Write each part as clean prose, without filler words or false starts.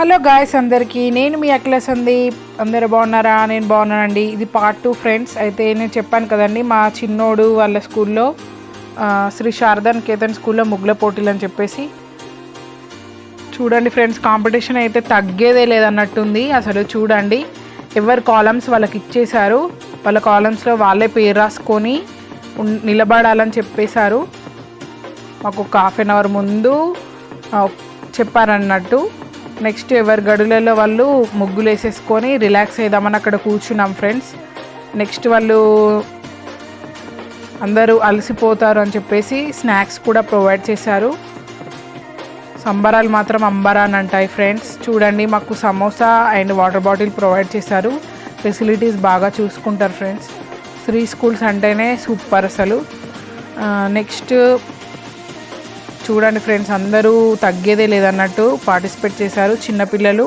Hello guys అందరికీ, నేను మీ అఖిల సందీప్. అందరు బాగున్నారా? నేను బాగున్నానండి. ఇది పార్ట్ 2 ఫ్రెండ్స్. అయితే నేను చెప్పాను కదండి, మా చిన్నోడు వాళ్ళ స్కూల్లో శ్రీ శారదా నికేతన్ స్కూల్లో ముగ్గుల పోటీలు అని చెప్పేసి. చూడండి ఫ్రెండ్స్, కాంపిటీషన్ అయితే తగ్గేదే లేదన్నట్టుంది. అసలు చూడండి, ఎవరి కాలమ్స్ వాళ్ళకి ఇచ్చేశారు. వాళ్ళ కాలమ్స్లో వాళ్ళే పేరు రాసుకొని నిలబడాలని చెప్పేశారు. మాకు ఒక హాఫ్ అన్ అవర్ ముందు చెప్పారన్నట్టు. నెక్స్ట్ ఎవరి గడులలో వాళ్ళు ముగ్గులు వేసేసుకొని రిలాక్స్ అయిదామని అక్కడ కూర్చున్నాం ఫ్రెండ్స్. నెక్స్ట్ వాళ్ళు అందరూ అలసిపోతారు అని చెప్పేసి స్నాక్స్ కూడా ప్రొవైడ్ చేశారు. సంబరాలు మాత్రం అంబరాన్ అంటాయి ఫ్రెండ్స్. చూడండి, మాకు samosa and water bottle provide చేశారు. ఫెసిలిటీస్ బాగా చూసుకుంటారు ఫ్రెండ్స్. శ్రీ స్కూల్స్ అంటేనే సూపర్ అసలు. నెక్స్ట్ చూడండి ఫ్రెండ్స్, అందరూ తగ్గేదే లేదన్నట్టు పార్టిసిపేట్ చేశారు. చిన్నపిల్లలు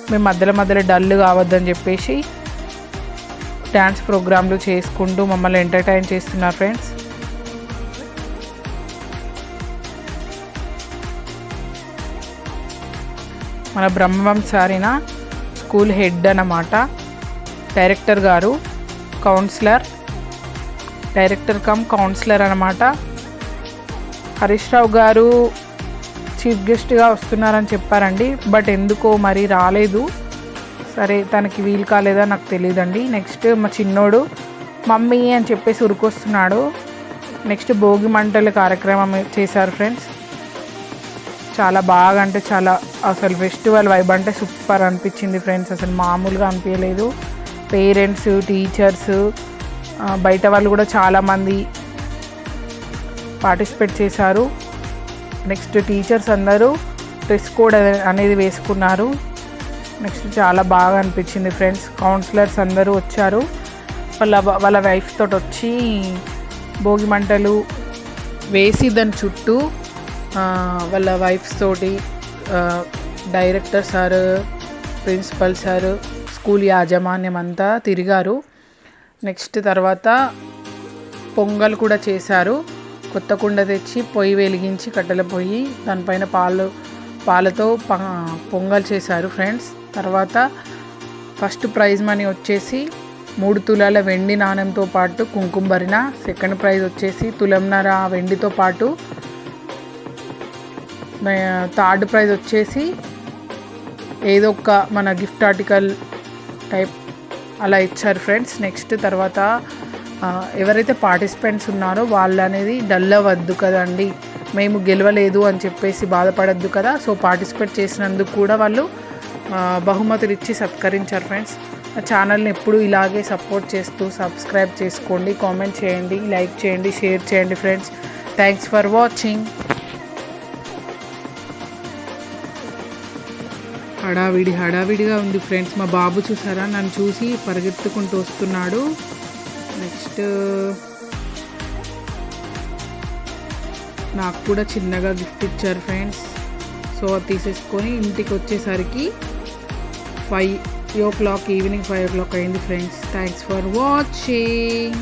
మేము మధ్యలో డల్ కావద్దని చెప్పేసి డ్యాన్స్ ప్రోగ్రాంలు చేసుకుంటూ మమ్మల్ని ఎంటర్టైన్ చేస్తున్నారు ఫ్రెండ్స్. మన బ్రహ్మవంశారిన స్కూల్ హెడ్ అన్నమాట, డైరెక్టర్ గారు, డైరెక్టర్ కమ్ కౌన్సిలర్ అన్నమాట. హరీష్ రావు గారు చీఫ్ గెస్ట్గా వస్తున్నారని చెప్పారండి, బట్ ఎందుకో మరి రాలేదు. సరే, తనకి వీలు కాలేదా నాకు తెలియదండి. నెక్స్ట్ మా చిన్నోడు మమ్మీ అని చెప్పేసి ఉరికొస్తున్నాడు. నెక్స్ట్ భోగి మంటల కార్యక్రమం చేశారు ఫ్రెండ్స్. చాలా బాగా, అంటే చాలా అసలు ఫెస్టివల్ వైబ్ అంటే సూపర్ అనిపించింది ఫ్రెండ్స్. అసలు మామూలుగా అనిపించలేదు. పేరెంట్స్, టీచర్స్, బయట వాళ్ళు కూడా చాలామంది పార్టిసిపేట్ చేశారు. నెక్స్ట్ టీచర్స్ అందరూ డ్రెస్ కోడ్ అనేది వేసుకున్నారు. నెక్స్ట్ చాలా బాగా అనిపించింది ఫ్రెండ్స్. కౌన్సిలర్స్ అందరూ వచ్చారు. వాళ్ళ వైఫ్ తోటి వచ్చి భోగి మంటలు వేసి దాని చుట్టూ వాళ్ళ వైఫ్స్ తోటి director sir, principal sir, school యాజమాన్యం అంతా తిరిగారు. నెక్స్ట్ తర్వాత పొంగల్ కూడా చేశారు. కొత్త కుండ తెచ్చి పొయ్యి వెలిగించి, కట్టెల పొయ్యి, దానిపైన పాలతో పొంగల్ చేశారు ఫ్రెండ్స్. తర్వాత ఫస్ట్ ప్రైజ్ మనీ వచ్చేసి 3 తులాల వెండి నాణ్యంతో పాటు కుంకుమ భరిణ. సెకండ్ ప్రైజ్ వచ్చేసి తులంన్నర వెండితో పాటు. థర్డ్ ప్రైజ్ వచ్చేసి ఏదో ఒక మన గిఫ్ట్ ఆర్టికల్ టైప్ అలా ఇచ్చారు ఫ్రెండ్స్. నెక్స్ట్ తర్వాత ఎవరైతే పార్టిసిపెంట్స్ ఉన్నారో వాళ్ళు అనేది డల్ అవ్వద్దు కదండి, మేము గెలవలేదు అని చెప్పేసి బాధపడద్దు కదా. సో పార్టిసిపేట్ చేసినందుకు కూడా వాళ్ళు బహుమతులు ఇచ్చి సత్కరించారు ఫ్రెండ్స్. ఆ ఛానల్ని ఎప్పుడు ఇలాగే సపోర్ట్ చేస్తూ సబ్స్క్రైబ్ చేసుకోండి, కామెంట్ చేయండి, లైక్ చేయండి, షేర్ చేయండి ఫ్రెండ్స్. Thanks for watching. హడావిడిగా ఉంది ఫ్రెండ్స్. మా బాబు చూసారా, నన్ను చూసి పరిగెత్తుకుంటూ వస్తున్నాడు. నెక్స్ట్ నాకు కూడా చిన్నగా గిఫ్ట్ ఇచ్చారు ఫ్రెండ్స్. సో అది తీసేసుకొని ఇంటికి వచ్చేసరికి 5 o'clock, ఈవినింగ్ 5 o'clock అయింది ఫ్రెండ్స్. Thanks for watching.